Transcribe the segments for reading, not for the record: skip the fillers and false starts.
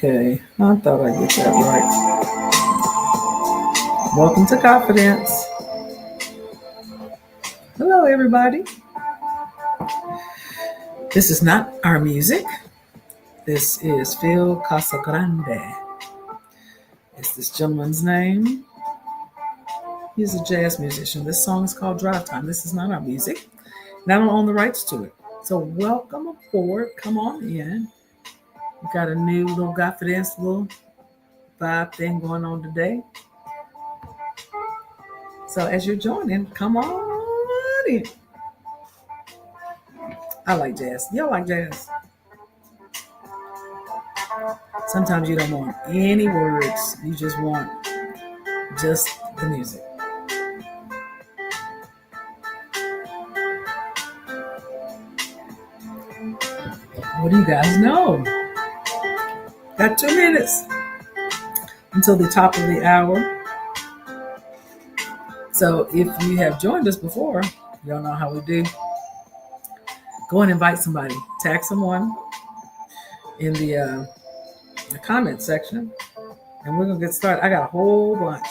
Okay, I thought I'd get that right. Welcome to Confidence. Hello, everybody. This is not our music. This is Phil Casagrande. It's this gentleman's name. He's a jazz musician. This song is called Drive Time. This is not our music, and I don't own the rights to it. So welcome aboard. Come on in. We got a new little Confidence little vibe thing going on today. So as you're joining, come on in. I like jazz. Y'all like jazz? Sometimes you don't want any words. You just want just the music. What do you guys know? Got 2 minutes until the top of the hour. So if you have joined us before, y'all know how we do. Go and invite somebody. Tag someone in the comment section. And we're going to get started. I got a whole bunch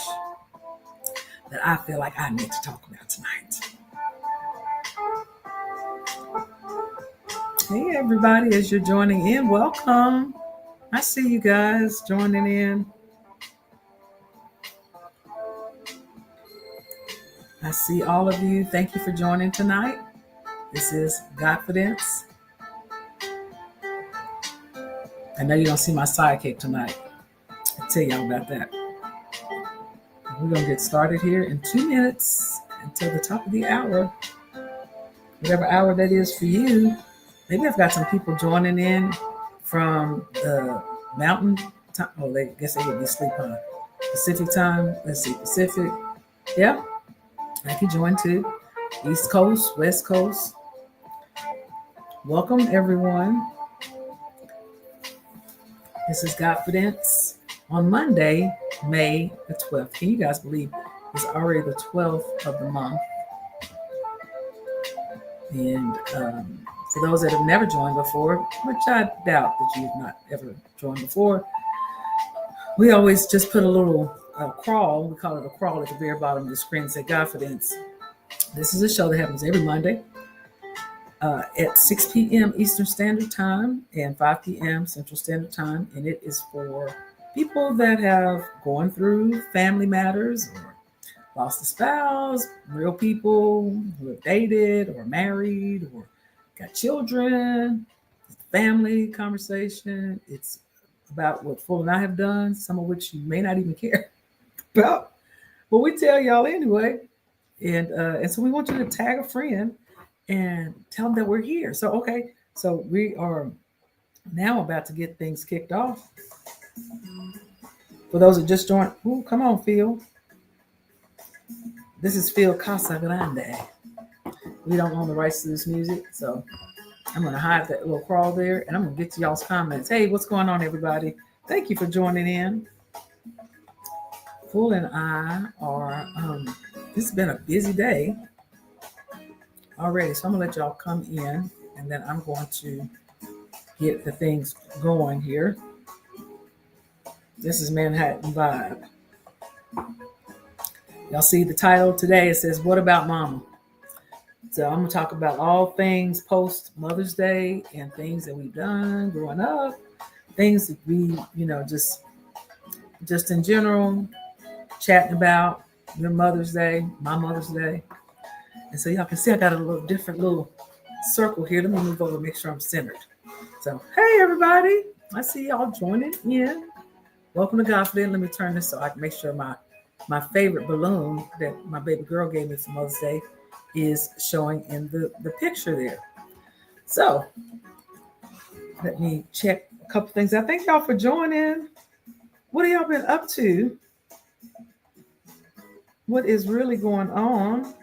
that I feel like I need to talk about tonight. Hey, everybody, as you're joining in, welcome. I see you guys joining in. I see all of you. Thank you for joining tonight. This is Confidence. I know you don't see my sidekick tonight. I'll tell y'all about that. We're going to get started here in 2 minutes until the top of the hour. Whatever hour that is for you. Maybe I've got some people joining in from the mountain time. Oh, I guess they would be asleep on Pacific time. Let's see, Pacific. Yeah, I can join too. East Coast, West Coast. Welcome, everyone. This is Confidence on Monday, May the 12th. Can you guys believe it's already the 12th of the month? And for those that have never joined before, which I doubt that you've not ever joined before, we always just put a little crawl. We call it a crawl at the very bottom of the screen. Say Confidence. This is a show that happens every Monday at 6 p.m. Eastern Standard Time and 5 p.m. Central Standard Time. And it is for people that have gone through family matters or lost a spouse, real people who have dated or married or got children, family conversation. It's about what Phil and I have done, some of which you may not even care about, but we tell y'all anyway. And so we want you to tag a friend and tell them that we're here. So, okay, so we are now about to get things kicked off. For those that just joined, ooh, come on, Phil. This is Phil Casagrande. We don't own the rights to this music, so I'm going to hide that little crawl there, and I'm going to get to y'all's comments. Hey, what's going on, everybody? Thank you for joining in. Phil and I are, this has been a busy day already, so I'm going to let y'all come in, and then I'm going to get the things going here. This is Manhattan Vibe. Y'all see the title today. It says, What About Mama? So I'm going to talk about all things post Mother's Day and things that we've done growing up, things that we, just in general, chatting about your Mother's Day, my Mother's Day. And so y'all can see I got a little different little circle here. Let me move over and make sure I'm centered. So, hey, everybody. I see y'all joining in. Welcome to Confidence. Let me turn this so I can make sure my favorite balloon that my baby girl gave me for Mother's Day is showing in the picture there. So let me check a couple things. I thank y'all for joining. What have y'all been up to? What is really going on?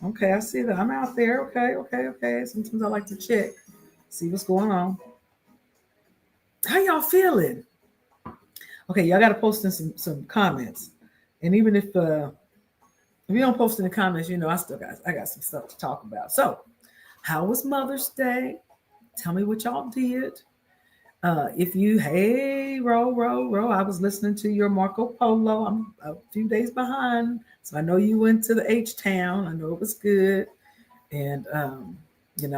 Okay, I see that. I'm out there. Okay. Sometimes I like to check, see what's going on. How y'all feeling? Okay, y'all got to post in some comments. And even if you don't post in the comments, I got some stuff to talk about. So, how was Mother's Day? Tell me what y'all did. If you, hey, row, I was listening to your Marco Polo. I'm a few days behind. So I know you went to the H Town. I know it was good. And,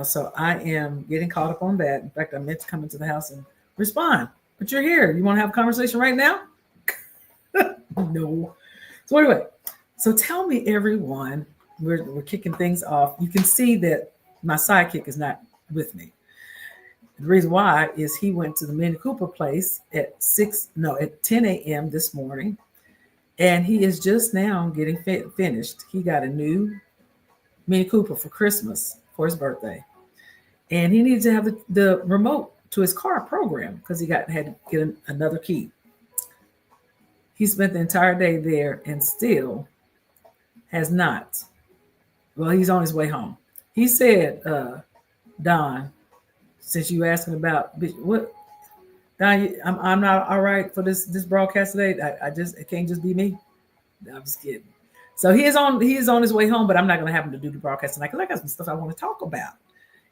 so I am getting caught up on that. In fact, I meant to come into the house and respond, but you're here. You want to have a conversation right now? No. So anyway, so tell me, everyone, we're kicking things off. You can see that my sidekick is not with me. The reason why is he went to the Mini Cooper place at 10 a.m. this morning, and he is just now getting finished. He got a new Mini Cooper for Christmas for his birthday, and he needed to have the remote to his car program because had to get another key. He spent the entire day there and still has not. Well, he's on his way home. He said, Don, since you asking about what, Don, I'm not all right for this broadcast today. It can't just be me. I'm just kidding. So he is on his way home, but I'm not going to have him to do the broadcast tonight because I got some stuff I want to talk about,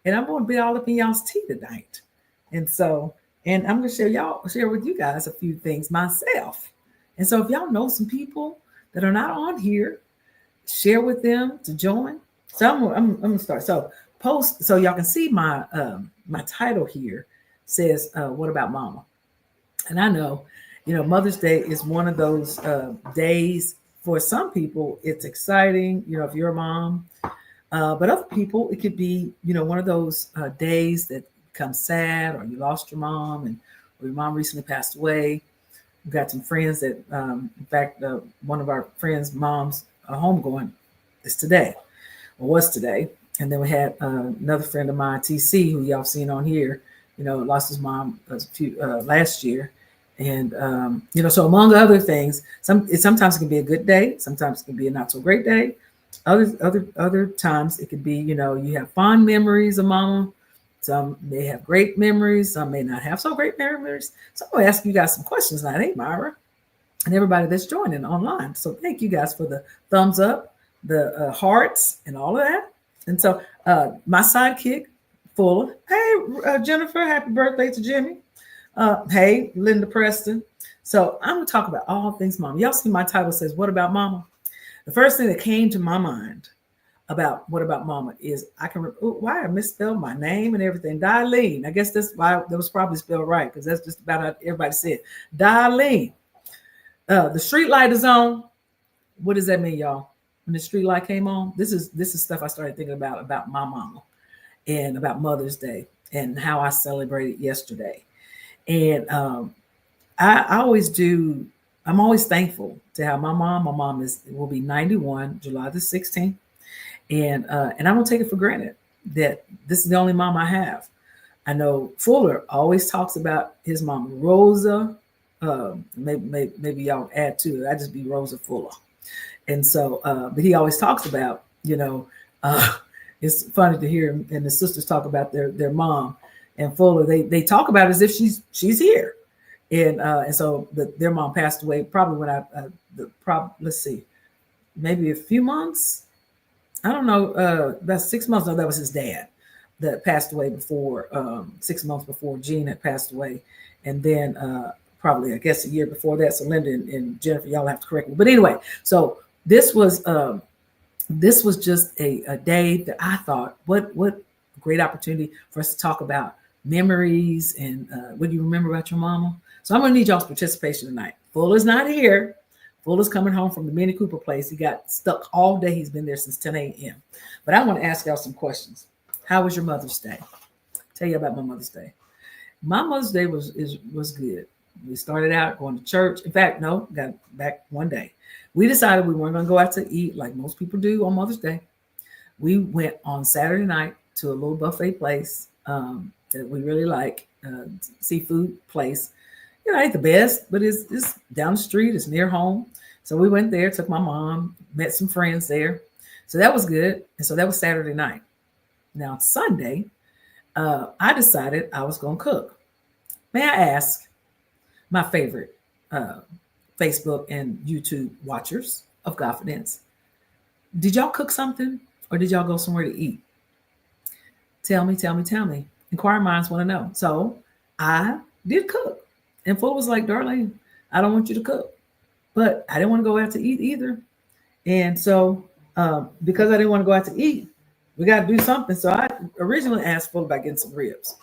and I'm going to be all up in y'all's tea tonight. And I'm going to share with you guys a few things myself. And so if y'all know some people that are not on here, share with them to join. So I'm going to start. So post so y'all can see my title here says, "What about Mama?" And I know, Mother's Day is one of those days. For some people, it's exciting, if you're a mom. But other people, it could be, one of those days that becomes sad, or you lost your mom, or your mom recently passed away. We've got some friends that, in fact, one of our friends' mom's homegoing is today, or was today. And then we had another friend of mine, TC, who y'all seen on here, lost his mom last year. And, so among other things, sometimes it can be a good day. Sometimes it can be a not so great day. Other times it could be, you have fond memories of mama. Some may have great memories. Some may not have so great memories. So I'm going to ask you guys some questions now. Hey, Myra, and everybody that's joining online. So thank you guys for the thumbs up, the hearts, and all of that. And so my sidekick, Fuller. Hey, Jennifer, happy birthday to Jimmy. Hey, Linda Preston. So I'm going to talk about all things mama. Y'all see my title says, "What about Mama?" The first thing that came to my mind about what about Mama is why I misspelled my name and everything. Darlene. I guess that's why that was probably spelled right, because that's just about how everybody said. Darlene. The street light is on. What does that mean, y'all? When the street light came on, this is stuff I started thinking about my mama, and about Mother's Day and how I celebrated yesterday. And I always do. I'm always thankful to have my mom. My mom will be 91 July the 16th, and I don't take it for granted that this is the only mom I have. I know Fuller always talks about his mom, Rosa. Maybe y'all add to it. I just be Rosa Fuller, and so but he always talks about it's funny to hear him and the sisters talk about their mom and Fuller. They talk about it as if she's here. And so their mom passed away probably when let's see, maybe a few months. I don't know, about 6 months. No, that was his dad that passed away before, 6 months before Gene had passed away. And then probably, I guess, a year before that. So Linda and Jennifer, y'all have to correct me. But anyway, so this was just a day that I thought, what great opportunity for us to talk about memories and what do you remember about your mama? So I'm going to need y'all's participation tonight. Fuller's not here. Fuller's coming home from the Mini Cooper place. He got stuck all day. He's been there since 10 a.m. But I want to ask y'all some questions. How was your Mother's Day? Tell you about my Mother's Day. My Mother's Day was good. We started out going to church. In fact, no, got back one day. We decided we weren't going to go out to eat like most people do on Mother's Day. We went on Saturday night to a little buffet place that we really like, seafood place. Ain't the best, but it's down the street. It's near home. So we went there, took my mom, met some friends there. So that was good. And so that was Saturday night. Now, Sunday, I decided I was going to cook. May I ask my favorite Facebook and YouTube watchers of Confidence, did y'all cook something or did y'all go somewhere to eat? Tell me. Inquiring minds want to know. So I did cook. And Fuller was like, Darlene, I don't want you to cook. But I didn't want to go out to eat either. And so because I didn't want to go out to eat, we got to do something. So I originally asked Fuller about getting some ribs.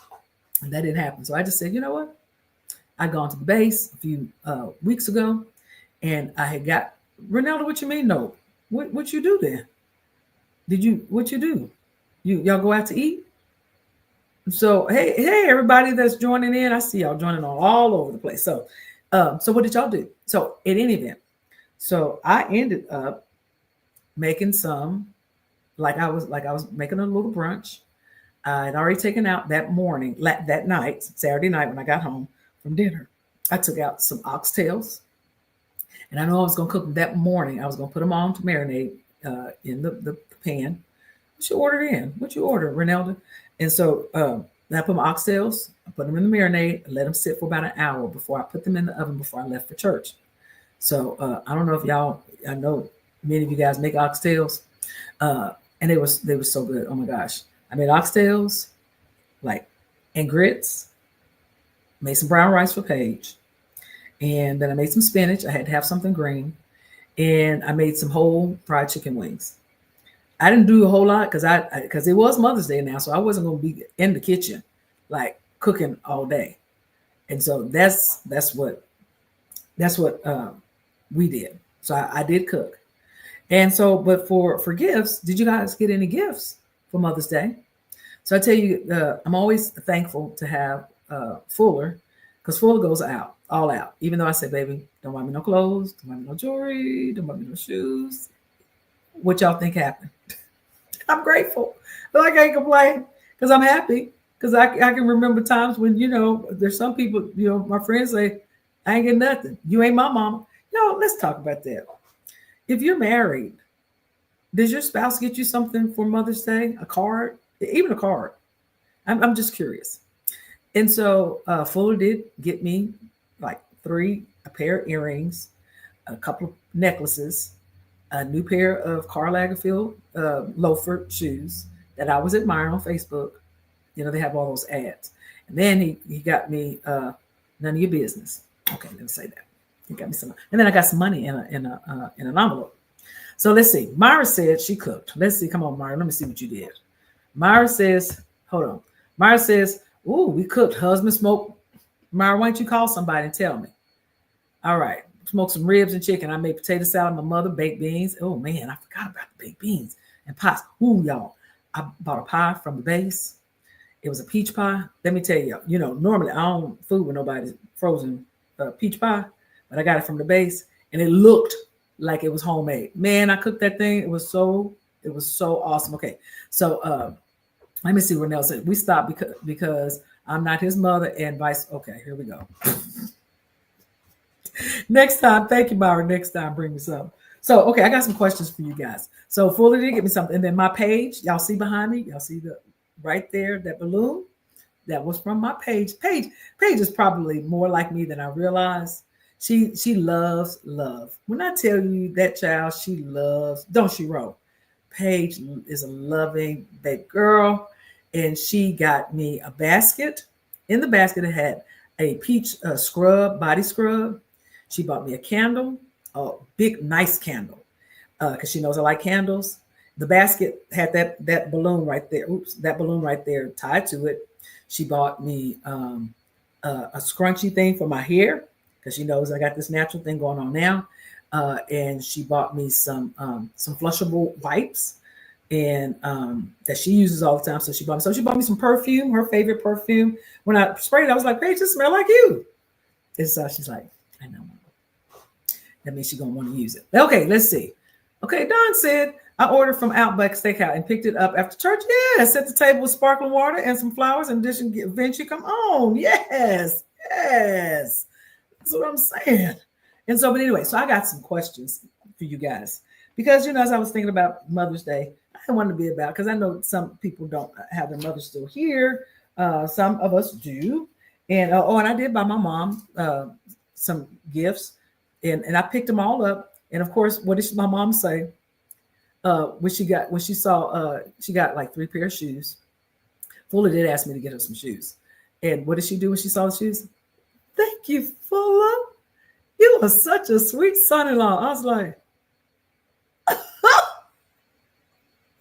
And that didn't happen. So I just said, you know what? I'd gone to the base a few weeks ago, and I had got Ronaldo. What you mean? No. What you do then? What you do? Y'all go out to eat? So hey, everybody that's joining in, I see y'all joining all over the place. So what did y'all do? So in any event, so I ended up making some, like I was making a little brunch. I had already taken out that morning, that night, Saturday night when I got home from dinner. I took out some oxtails, and I know I was going to cook them that morning. I was going to put them on to marinate in the pan. What you ordered in? What you ordered, Renelda? And so I put my oxtails, I put them in the marinade, let them sit for about an hour before I put them in the oven before I left for church. So I don't know if y'all, I know many of you guys make oxtails, and they were so good. Oh my gosh. I made oxtails, and grits, made some brown rice for Paige, and then I made some spinach. I had to have something green, and I made some whole fried chicken wings. I didn't do a whole lot because it was Mother's Day now, so I wasn't going to be in the kitchen like cooking all day, and so that's what we did. So I did cook, and so but for gifts, did you guys get any gifts for Mother's Day? So I tell you, I'm always thankful to have Fuller, because Fuller goes all out. Even though I say, baby, don't buy me no clothes, don't buy me no jewelry, don't buy me no shoes. What y'all think happened? I'm grateful. But I can't complain because I'm happy. Because I can remember times when, there's some people, my friends say, I ain't getting nothing. You ain't my mama. No, let's talk about that. If you're married, does your spouse get you something for Mother's Day? A card? Even a card? I'm just curious. And so Fuller did get me like a pair of earrings, a couple of necklaces, a new pair of Karl Lagerfeld loafer shoes that I was admiring on Facebook. They have all those ads. And then he got me none of your business. Okay, let me say that. He got me some, and then I got some money in an envelope. So let's see. Myra said she cooked. Let's see. Come on, Myra. Let me see what you did. Myra says, hold on. Myra says, ooh, we cooked. Husband smoked. Myra, why don't you call somebody and tell me? All right. Smoked some ribs and chicken. I made potato salad. My mother baked beans. Oh, man, I forgot about the baked beans and pies. Ooh, y'all. I bought a pie from the base. It was a peach pie. Let me tell you, normally I don't food with nobody's frozen peach pie, but I got it from the base, and it looked like it was homemade. Man, I cooked that thing. It was so awesome. Okay, so let me see what Nell said. We stopped because I'm not his mother and vice. Okay, here we go. Next time, thank you, Myra. Next time, bring me some. So, okay, I got some questions for you guys. So, Fuller did get me something. And then my page, y'all see behind me? Y'all see right there, that balloon? That was from my page. Paige is probably more like me than I realize. She loves love. When I tell you that child, she loves, don't she, Ro? Paige is a loving big girl, and she got me a basket. In the basket, it had a peach scrub, body scrub. She bought me a candle, a big, nice candle, because she knows I like candles. The basket had that balloon right there. Oops, that balloon right there tied to it. She bought me a scrunchy thing for my hair, because she knows I got this natural thing going on now. And she bought me some flushable wipes, and that she uses all the time. So she bought me some perfume, her favorite perfume. When I sprayed it, I was like, "Paige, this smells like you." And so she's like, "I know." That means she's gonna want to use it. Okay, let's see. Okay, Don said, I ordered from Outback Steakhouse and picked it up after church. Yeah, set the table with sparkling water and some flowers and dish and Vinci. Come on. Yes. That's what I'm saying. And so, but anyway, so I got some questions for you guys. Because, as I was thinking about Mother's Day, I wanted to be about, because I know some people don't have their mother still here. Some of us do. And, and I did buy my mom some gifts. And I picked them all up. And of course, what did my mom say? When she got like 3 pairs of shoes. Fuller did ask me to get her some shoes. And what did she do when she saw the shoes? Thank you, Fuller. You are such a sweet son-in-law. I was like,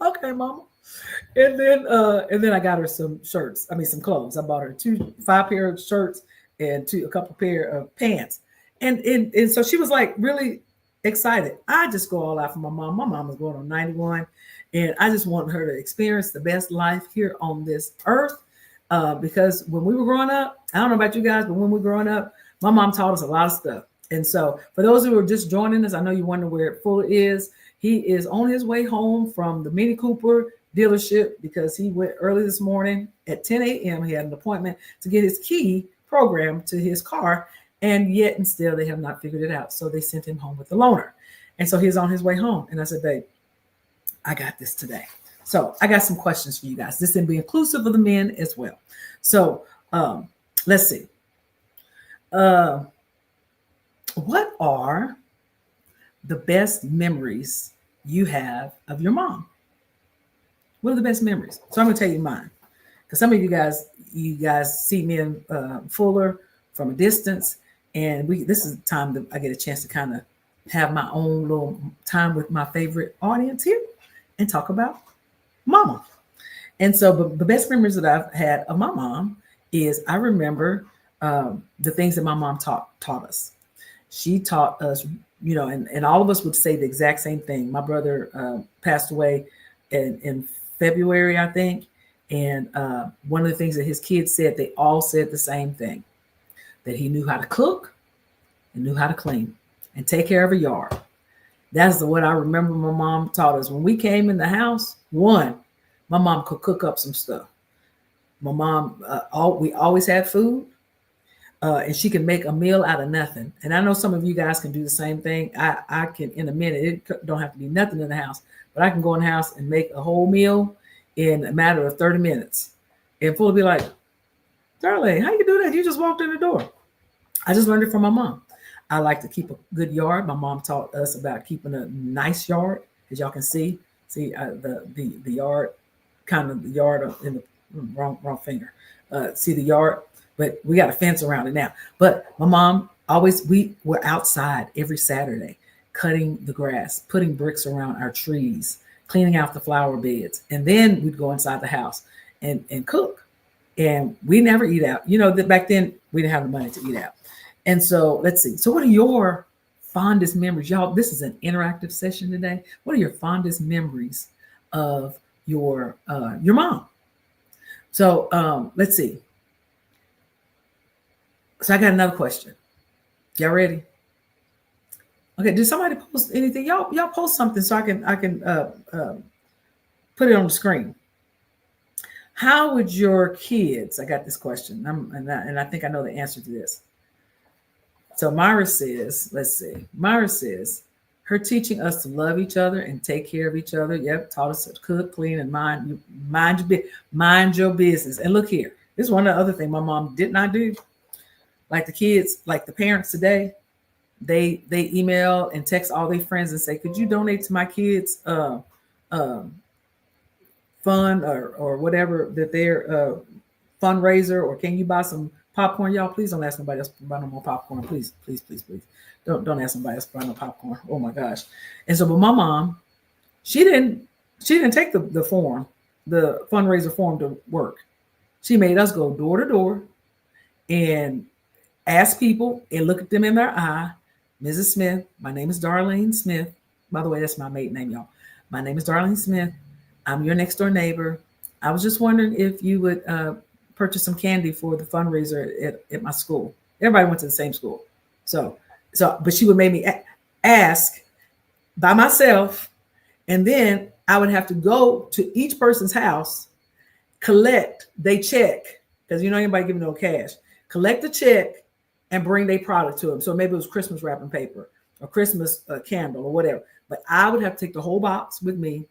okay, mama. And then I got her some shirts. I mean, some clothes. I bought her 5 pair of shirts and a couple pair of pants. And so she was like really excited. I just go all out for my mom. My mom was going on 91, and I just want her to experience the best life here on this earth. Because when we were growing up, I don't know about you guys, but when we were growing up, my mom taught us a lot of stuff. And so for those who are just joining us, I know you wonder where Fuller is. He is on his way home from the Mini Cooper dealership because he went early this morning at 10 a.m. He had an appointment to get his key programmed to his car, and yet and still they have not figured it out. So they sent him home with the loaner. And so he's on his way home. And I said, babe, I got this today. So I got some questions for you guys. This can be inclusive of the men as well. So let's see. What are the best memories you have of your mom? What are the best memories? So I'm going to tell you mine. Because some of you guys see me in Fuller from a distance. And this is the time that I get a chance to kind of have my own little time with my favorite audience here and talk about mama. And so the best memories that I've had of my mom is I remember the things that my mom taught us. She taught us, and all of us would say the exact same thing. My brother passed away in February, I think. And one of the things that his kids said, they all said the same thing, that he knew how to cook and knew how to clean and take care of a yard. That's what I remember my mom taught us. When we came in the house, my mom could cook up some stuff. My mom, we always had food, and she can make a meal out of nothing. And I know some of you guys can do the same thing. I can, in a minute, it don't have to be nothing in the house, but I can go in the house and make a whole meal in a matter of 30 minutes. And Full will be like, Darlene, how you do that? You just walked in the door. I just learned it from my mom. I like to keep a good yard. My mom taught us about keeping a nice yard, as y'all can see the yard, kind of the yard in the wrong finger. See the yard, but we got a fence around it now. But my mom we were outside every Saturday, cutting the grass, putting bricks around our trees, cleaning out the flower beds, and then we'd go inside the house and cook. And we never eat out. That back then we didn't have the money to eat out. And so let's see. So what are your fondest memories? Y'all, this is an interactive session today. What are your fondest memories of your mom? So let's see. So I got another question. Y'all ready? Okay, did somebody post anything? Y'all post something so I can put it on the screen. How would your kids? I got this question, and I think I know the answer to this. So Myra says, let's see. Myra says, her teaching us to love each other and take care of each other. Yep, taught us to cook, clean, and mind your business. And look here, this is one of the other things my mom did not do. Like the kids, like the parents today, they email and text all their friends and say, could you donate to my kids' fund or whatever that their fundraiser, or can you buy some popcorn? Y'all, please don't ask nobody else to buy no more popcorn. Please. Don't ask somebody else to buy no popcorn. Oh my gosh. And so, but my mom, she didn't take the form, the fundraiser form to work. She made us go door to door and ask people and look at them in their eye. Mrs. Smith, my name is Darlene Smith. By the way, that's my maiden name, y'all. My name is Darlene Smith. I'm your next door neighbor. I was just wondering if you would purchase some candy for the fundraiser at my school. Everybody went to the same school. So, but she would make me ask by myself, and then I would have to go to each person's house, collect their check, because anybody giving no cash, collect the check and bring their product to them. So maybe it was Christmas wrapping paper or Christmas candle or whatever. But I would have to take the whole box with me.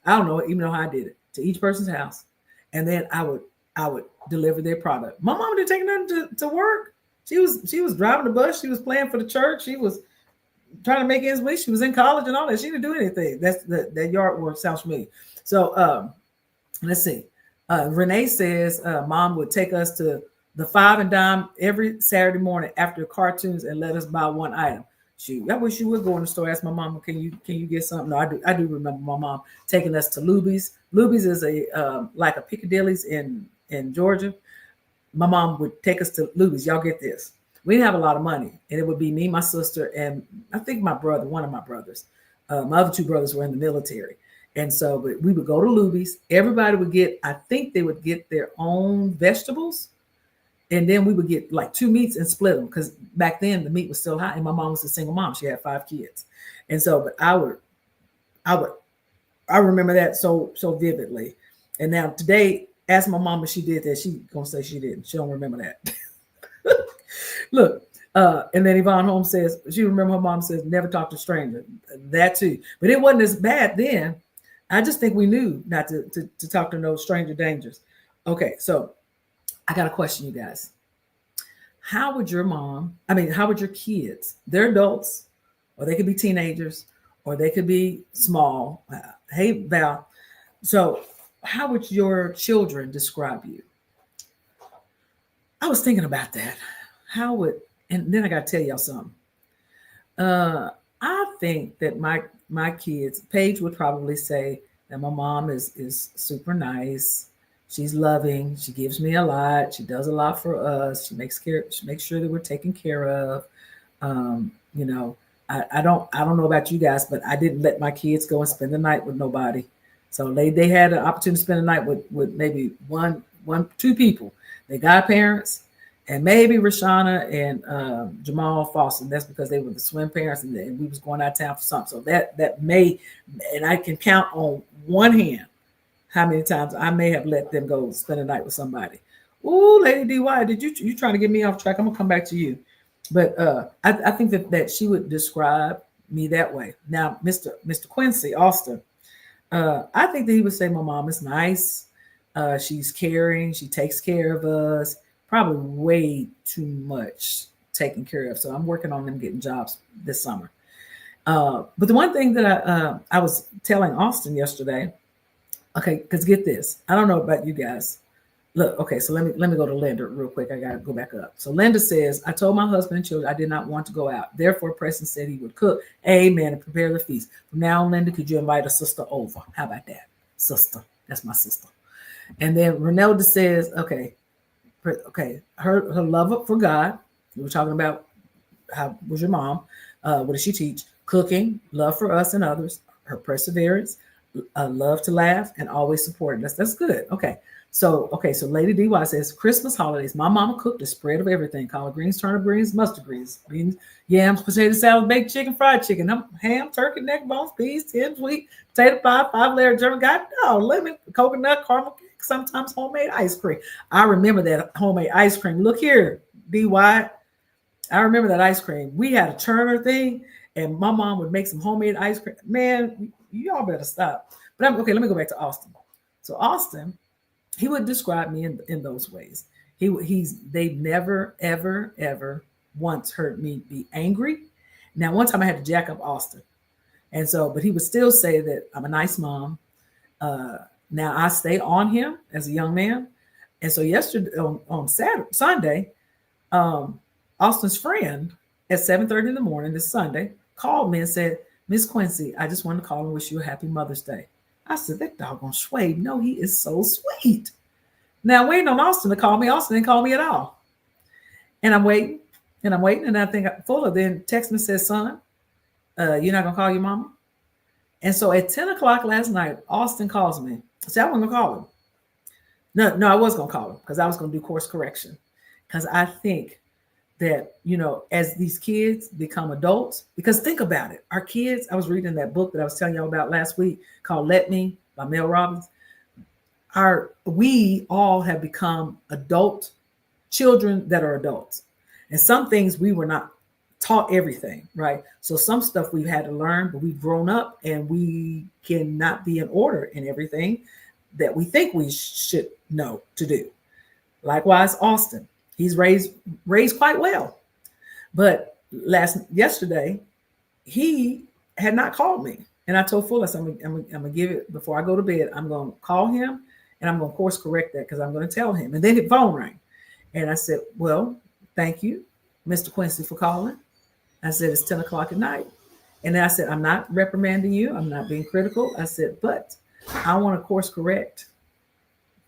I don't even know how I did it, to each person's house. And then I would deliver their product. My mom didn't take nothing to work. She was driving the bus. She was playing for the church. She was trying to make ends meet. She was in college and all that. She didn't do anything. That yard work sounds familiar. So let's see. Renee says mom would take us to the five and dime every Saturday morning after cartoons and let us buy one item. Shoot, I wish you would go in the store. Ask my mom, can you get something? No, I do remember my mom taking us to Luby's. Luby's is a like a Piccadilly's in Georgia. My mom would take us to Luby's. Y'all get this. We didn't have a lot of money, and it would be me, my sister, and I think my brother, one of my brothers. My other two brothers were in the military. And so but we would go to Luby's. Everybody would get, I think they would get their own vegetables. And then we would get like two meats and split them because back then the meat was still high. And my mom was a single mom. She had 5 kids. And so, but I remember that so vividly. And now today, ask my mom if she did that. She gonna say she didn't. She don't remember that. Look, and then Yvonne Holmes says, she remember her mom says, never talk to strangers. That too. But it wasn't as bad then. I just think we knew not to talk to no stranger dangers. Okay, so I got a question, you guys. How would your kids, they're adults, or they could be teenagers, or they could be small. Hey, Val. So how would your children describe you? I was thinking about that. And then I got to tell y'all something. I think that my kids, Paige would probably say that my mom is super nice. She's loving. She gives me a lot. She does a lot for us. She makes sure that we're taken care of. You know, I don't know about you guys, but I didn't let my kids go and spend the night with nobody. So they had an opportunity to spend the night with maybe two people. They godparents and maybe Rashana and Jamal Foster. That's because they were the swim parents and we was going out of town for something. So that may, and I can count on one hand how many times I may have let them go spend a night with somebody. Ooh, Lady DY, did you trying to get me off track? I'm gonna come back to you. But I think that she would describe me that way. Now, Mr. Quincy Austin, I think that he would say my mom is nice. She's caring. She takes care of us. Probably way too much taken care of. So I'm working on them getting jobs this summer. But the one thing that I was telling Austin yesterday, okay, because get this. I don't know about you guys. Look, okay, so let me go to Linda real quick. I gotta go back up. So Linda says, I told my husband and children I did not want to go out. Therefore, Preston said he would cook. Amen. And prepare the feast. From now on, Linda, could you invite a sister over? How about that? Sister. That's my sister. And then Renelda says, okay, her love for God. We were talking about how was your mom? What did she teach? Cooking, love for us and others, her perseverance, love to laugh, and always supporting us. That's good. Okay. So Lady DY says, Christmas holidays, my mama cooked a spread of everything. Collard greens, turnip greens, mustard greens, beans, yams, potato salad, baked chicken, fried chicken, ham, turkey, neck bones, peas, tin, sweet, potato pie, 5-layer German, lemon, coconut, caramel cake, sometimes homemade ice cream. I remember that homemade ice cream. Look here, DY. I remember that ice cream. We had a churner thing, and my mom would make some homemade ice cream. Man, y'all better stop. But okay, let me go back to Austin. So Austin, he would describe me in those ways. They've never, ever once heard me be angry. Now, one time I had to jack up Austin. And so, but he would still say that I'm a nice mom. Now I stay on him as a young man. And so yesterday on Sunday, Austin's friend at 7:30 in the morning this Sunday called me and said, Miss Quincy, I just wanted to call and wish you a happy Mother's Day. I said, that doggone Schwade, no, he is so sweet. Now, waiting on Austin to call me. Austin didn't call me at all. And I'm waiting. And I think Fuller then texts me and says, son, you're not going to call your mama? And so at 10 o'clock last night, Austin calls me. I said, I wasn't going to call him. No, I was going to call him because I was going to do course correction. Because I think that, as these kids become adults, because think about it. Our kids, I was reading that book that I was telling y'all about last week called Let Me by Mel Robbins. We all have become adult children that are adults. And some things we were not taught everything, right? So some stuff we've had to learn, but we've grown up and we cannot be in order in everything that we think we should know to do. Likewise, Austin. He's raised quite well. But yesterday, he had not called me. And I told Fuller, I'm going to give it, before I go to bed, I'm going to call him and I'm going to course correct that because I'm going to tell him. And then the phone rang. And I said, well, thank you, Mr. Quincy, for calling. I said, it's 10 o'clock at night. And then I said, I'm not reprimanding you. I'm not being critical. I said, but I want to course correct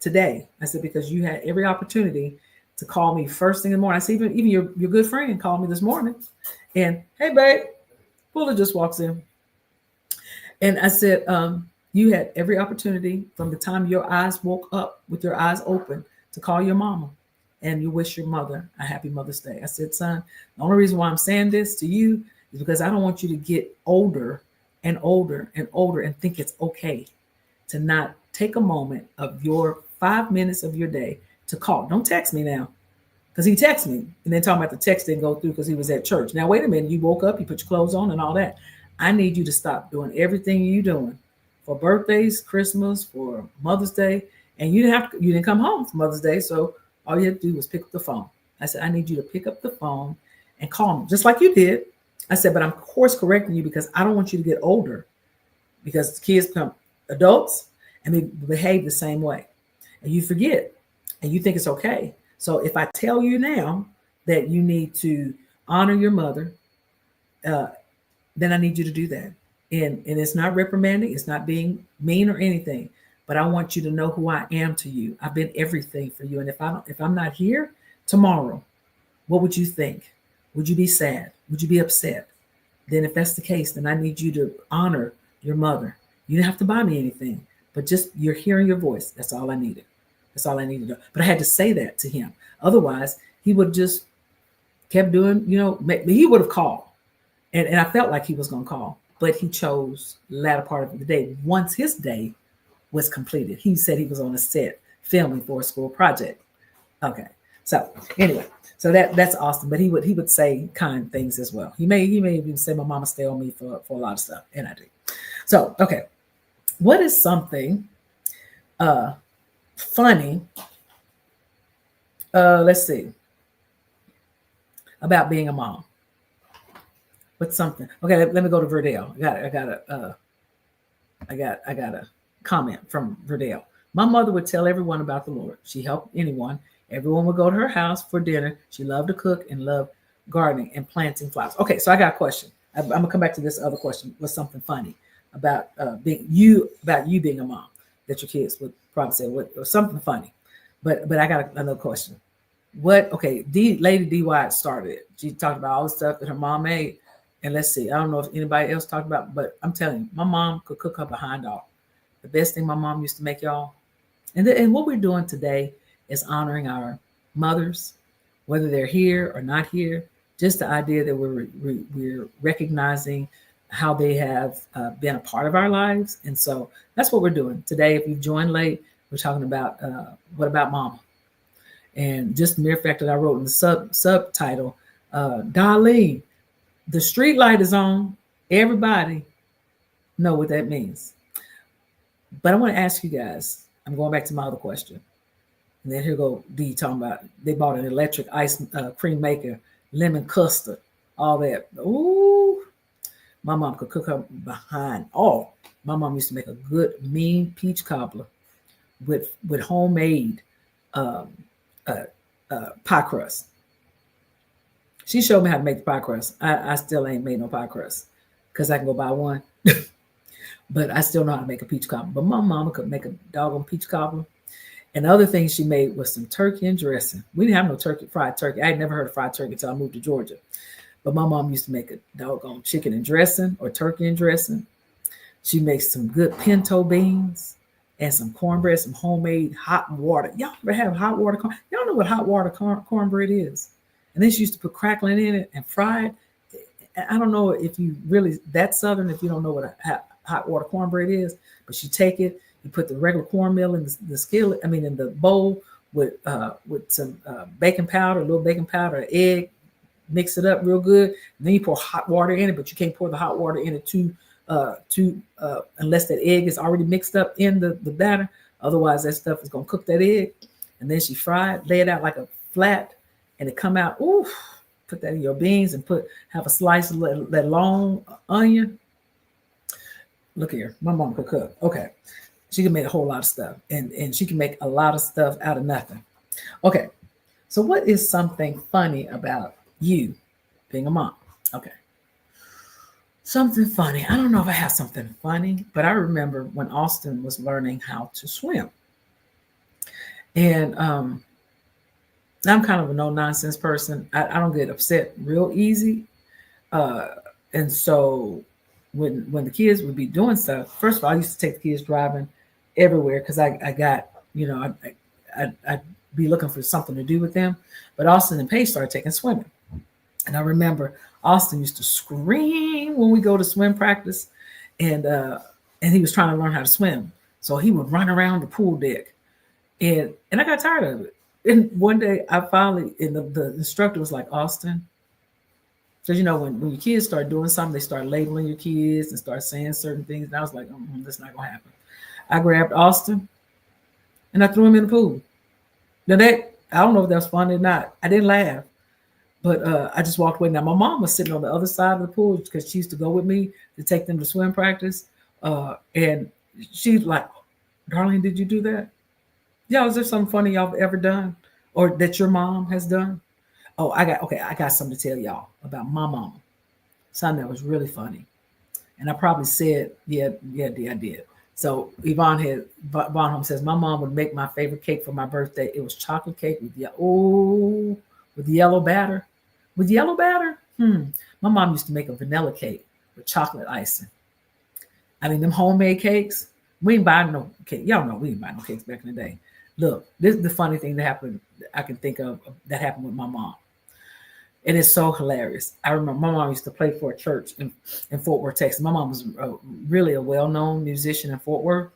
today. I said, because you had every opportunity to call me first thing in the morning. I said, even your good friend called me this morning. And, hey, babe, Fuller just walks in. And I said, you had every opportunity from the time your eyes woke up with your eyes open to call your mama and you wish your mother a happy Mother's Day. I said, son, the only reason why I'm saying this to you is because I don't want you to get older and older and older and think it's okay to not take a moment of your 5 minutes of your day to call. Don't text me now, because he texted me and then talking about the text didn't go through because he was at church. Now, wait a minute. You woke up, you put your clothes on and all that. I need you to stop doing everything you're doing for birthdays, Christmas, for Mother's Day. And you didn't come home for Mother's Day. So all you had to do was pick up the phone. I said, I need you to pick up the phone and call me, just like you did. I said, but I'm course correcting you because I don't want you to get older, because kids become adults and they behave the same way. And you forget and you think it's okay. So if I tell you now that you need to honor your mother, then I need you to do that. And it's not reprimanding. It's not being mean or anything. But I want you to know who I am to you. I've been everything for you. And if I'm not here tomorrow, what would you think? Would you be sad? Would you be upset? Then if that's the case, then I need you to honor your mother. You didn't have to buy me anything, but just you're hearing your voice. That's all I needed. That's all I needed to do. But I had to say that to him. Otherwise, he would just kept doing, he would have called. And I felt like he was going to call, but he chose the latter part of the day. Once his day was completed, he said he was on a set filming for a school project. Okay. So anyway, so that's awesome. But he would say kind things as well. He may even say, my mama stay on me for a lot of stuff. And I do. So, okay. What is something funny? Let's see. About being a mom. What's something? Okay, let me go to Verdale. I got a comment from Verdale. My mother would tell everyone about the Lord. She helped anyone. Everyone would go to her house for dinner. She loved to cook and loved gardening and planting flowers. Okay, so I got a question. I'm gonna come back to this other question. What's something funny about you being a mom that your kids would probably say or something funny? But I got another question. Lady D. White started it. She talked about all the stuff that her mom made. And let's see, I don't know if anybody else talked about, but I'm telling you, my mom could cook her behind off. The best thing my mom used to make, y'all. And what we're doing today is honoring our mothers, whether they're here or not here. Just the idea that we're recognizing how they have been a part of our lives. And so that's what we're doing today. If you've joined late, we're talking about what about mama? And just the mere fact that I wrote in the subtitle, Darlene, the street light is on. Everybody know what that means. But I want to ask you guys, I'm going back to my other question. And then here go D talking about they bought an electric ice cream maker, lemon custard, all that. Ooh, my mom could cook her behind. Oh, my mom used to make a good mean peach cobbler with homemade pie crust. She showed me how to make the pie crust. I still ain't made no pie crust because I can go buy one. But I still know how to make a peach cobbler. But my mama could make a doggone peach cobbler. And the other thing she made was some turkey and dressing. We didn't have no fried turkey. I had never heard of fried turkey until I moved to Georgia. But my mom used to make a doggone chicken and dressing or turkey and dressing. She makes some good pinto beans and some cornbread, some homemade hot water. Y'all ever have hot water corn? Y'all know what hot water cornbread is. And then she used to put crackling in it and fry it. I don't know if you really that Southern, if you don't know what a hot water cornbread is, but you take it, you put the regular cornmeal in the skillet, in the bowl with some baking powder, a little baking powder, egg, mix it up real good. And then you pour hot water in it, but you can't pour the hot water in it too unless that egg is already mixed up in the batter. Otherwise, that stuff is gonna cook that egg. And then she fried, lay it out like a flat, and it come out. Ooh, put that in your beans and have a slice of that long onion. Look here, my mom could cook. Okay, she can make a whole lot of stuff, and she can make a lot of stuff out of nothing. Okay, So what is something funny about you being a mom? Okay. Something funny. I don't know if I have something funny, but I remember when Austin was learning how to swim. And I'm kind of a no nonsense person. I don't get upset real easy. Uh, and so when the kids would be doing stuff, first of all, I used to take the kids driving everywhere because I got, I'd be looking for something to do with them. But Austin and Paige started taking swimming. And I remember Austin used to scream when we go to swim practice, and he was trying to learn how to swim. So he would run around the pool deck, and I got tired of it. And one day I finally, and the instructor was like, Austin, because when your kids start doing something, they start labeling your kids and start saying certain things. And I was like, that's not gonna happen. I grabbed Austin and I threw him in the pool. Now that I don't know if that's funny or not. I didn't laugh. But I just walked away. Now, my mom was sitting on the other side of the pool because she used to go with me to take them to swim practice. And she's like, Darlene, did you do that? Yeah, is there something funny y'all have ever done or that your mom has done? Oh, I got something to tell y'all about my mom. Something that was really funny. And I probably said, yeah, I did. So Yvonne Home says, my mom would make my favorite cake for my birthday. It was chocolate cake with yellow batter. With yellow batter? My mom used to make a vanilla cake with chocolate icing. I mean, them homemade cakes, we ain't buy no cake. Y'all know we didn't buy no cakes back in the day. Look, this is the funny thing that happened, I can think of that happened with my mom. And it's so hilarious. I remember my mom used to play for a church in Fort Worth, Texas. My mom was really a well-known musician in Fort Worth.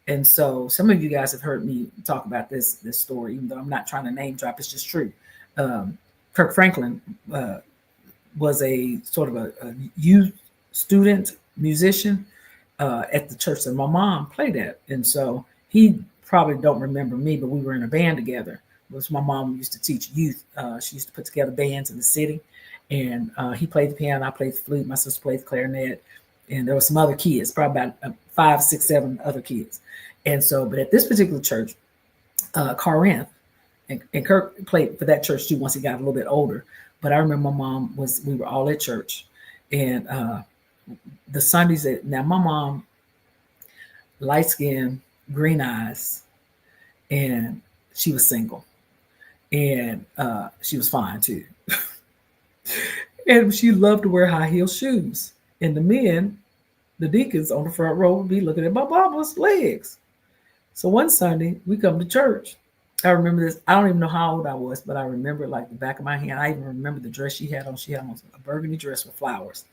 And so some of you guys have heard me talk about this story, even though I'm not trying to name drop, it's just true. Kirk Franklin was a sort of a youth student musician at the church that my mom played at. And so he probably don't remember me, but we were in a band together. It was my mom used to teach youth. She used to put together bands in the city. And he played the piano, I played the flute, my sister played the clarinet. And there were some other kids, probably about 5, 6, 7 other kids. And so, but at this particular church, Corinth, and Kirk played for that church too once he got a little bit older. But I remember my mom we were all at church. And the Sundays now my mom, light skin, green eyes, and she was single. And she was fine too. And she loved to wear high heel shoes. And the men, the deacons on the front row would be looking at my mama's legs. So one Sunday we come to church. I remember this. I don't even know how old I was, but I remember like the back of my hand. I even remember the dress she had on. She had on a burgundy dress with flowers,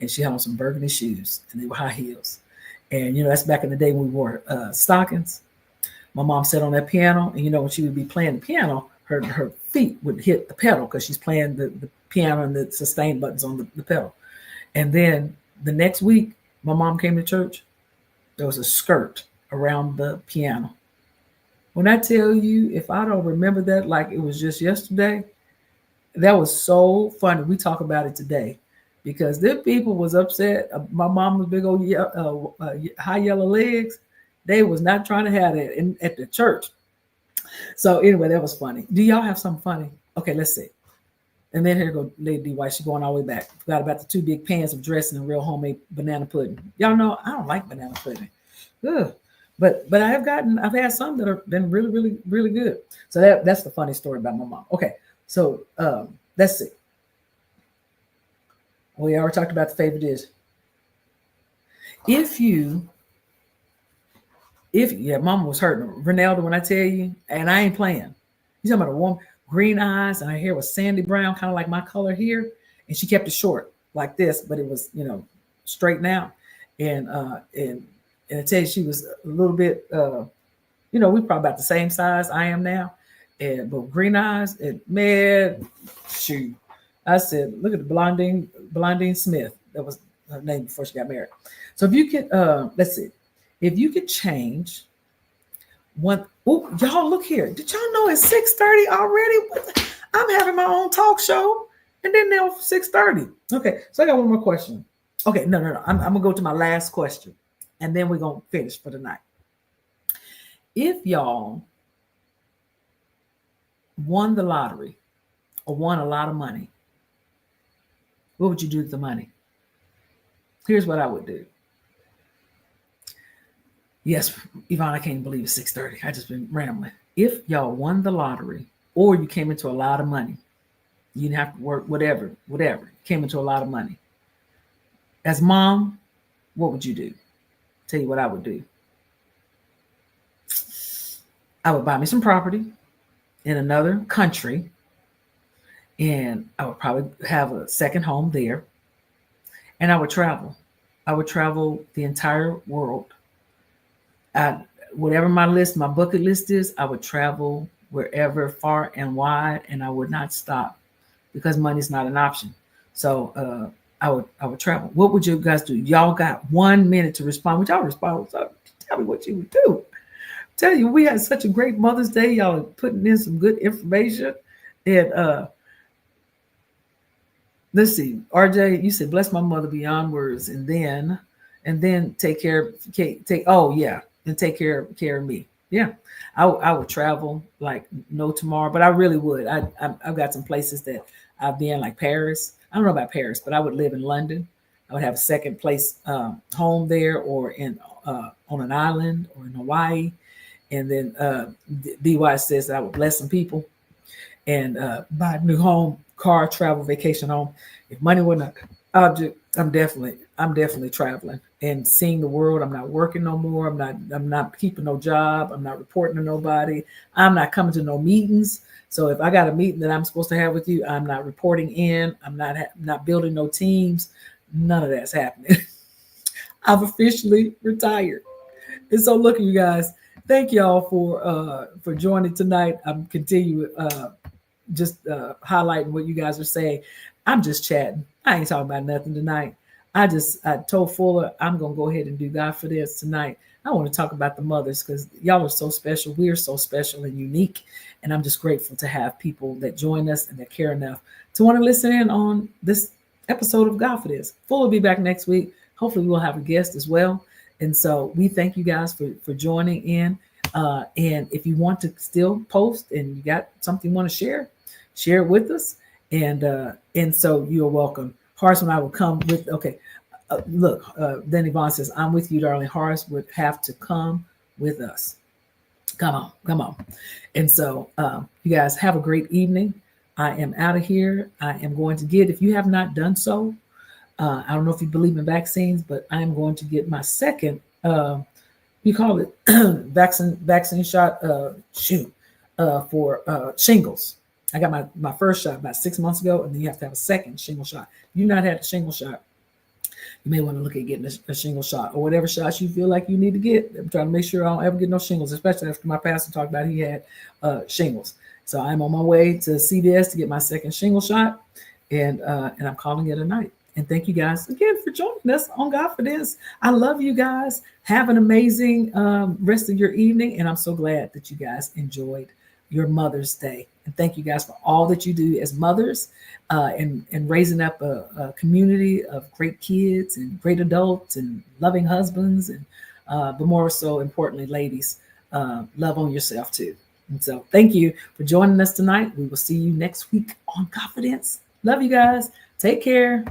and she had on some burgundy shoes, and they were high heels. And that's back in the day when we wore stockings. My mom sat on that piano, and when she would be playing the piano, her feet would hit the pedal because she's playing the piano and the sustain buttons on the pedal. And then the next week, my mom came to church. There was a skirt around the piano. When I tell you, if I don't remember that like it was just yesterday, that was so funny. We talk about it today because them people was upset. My mama's big old high yellow legs. They was not trying to have that at the church. So anyway, that was funny. Do y'all have something funny? Okay, let's see. And then here go Lady D White. She's going all the way back. Forgot about the 2 big pans of dressing and real homemade banana pudding. Y'all know I don't like banana pudding. Ugh. But I've had some that have been really, really, really good. So that's the funny story about my mom. Okay, so let's see. We already talked about the favorite dish. Mama was hurting. Ronaldo, when I tell you, and I ain't playing. You talking about a woman, green eyes, and her hair was sandy brown, kind of like my color here, and she kept it short like this, but it was straightened out, and I tell you, she was a little bit, we probably about the same size I am now, but green eyes, and man, shoot, I said, look at the Blondine Smith. That was her name before she got married. So if you could, let's see, if you could change one, y'all look here. Did y'all know it's 6:30 already? I'm having my own talk show, and then now 6:30. Okay, so I got one more question. Okay, no. I'm gonna go to my last question, and then we're gonna finish for the night. If y'all won the lottery or won a lot of money, what would you do with the money? Here's what I would do. Yes, Yvonne, I can't believe it's 6:30. I just been rambling. If y'all won the lottery or you came into a lot of money, you didn't have to work, whatever, came into a lot of money. As mom, what would you do? Tell you what I would do. I would buy me some property in another country, and I would probably have a second home there, and I would travel. I would travel the entire world. Whatever my bucket list is, I would travel wherever, far and wide, and I would not stop because money's not an option. So I would travel. What would you guys do? Y'all got 1 minute to respond. Would y'all respond? So tell me what you would do. Tell you, we had such a great Mother's Day. Y'all are putting in some good information. And let's see, RJ, you said bless my mother beyond words, and then take care. And take care of me. Yeah, I would travel like no tomorrow, but I really would. I've got some places that I've been, like Paris. I don't know about Paris, but I would live in London. I would have a second place home there, or in on an island, or in Hawaii. And then DY says that I would bless some people and buy a new home, car, travel, vacation home. If money wasn't an object, I'm definitely traveling and seeing the world. I'm not working no more. I'm not keeping no job. I'm not reporting to nobody. I'm not coming to no meetings. So if I got a meeting that I'm supposed to have with you, I'm not reporting in. I'm not building no teams. None of that's happening. I've officially retired. And so look, you guys, thank y'all for joining tonight. I'm continuing just highlighting what you guys are saying. I'm just chatting. I ain't talking about nothing tonight. I told Fuller I'm gonna go ahead and do God for this tonight. I want to talk about the mothers because y'all are so special. We are so special and unique, and I'm just grateful to have people that join us and that care enough to want to listen in on this episode of God for This. Fuller will be back next week. Hopefully, we'll have a guest as well. And so we thank you guys for joining in. And if you want to still post and you got something you want to share it with us. And so you're welcome. Horace and I will come with, okay, look, then Yvonne says, I'm with you, darling. Horace would have to come with us. Come on. And so you guys have a great evening. I am out of here. I am going to if you have not done so, I don't know if you believe in vaccines, but I am going to get my second, you call it vaccine shot, for shingles. I got my first shot about 6 months ago, and then you have to have a second shingle shot. If you've not had a shingle shot, you may want to look at getting a shingle shot or whatever shots you feel like you need to get. I'm trying to make sure I don't ever get no shingles, especially after my pastor talked about he had shingles. So I'm on my way to CVS to get my second shingle shot, and I'm calling it a night. And thank you guys again for joining us on God for This. I love you guys. Have an amazing rest of your evening, and I'm so glad that you guys enjoyed your Mother's Day. And thank you guys for all that you do as mothers and raising up a community of great kids and great adults and loving husbands. And but more so importantly, ladies, love on yourself too. And so thank you for joining us tonight. We will see you next week on Confidence. Love you guys. Take care.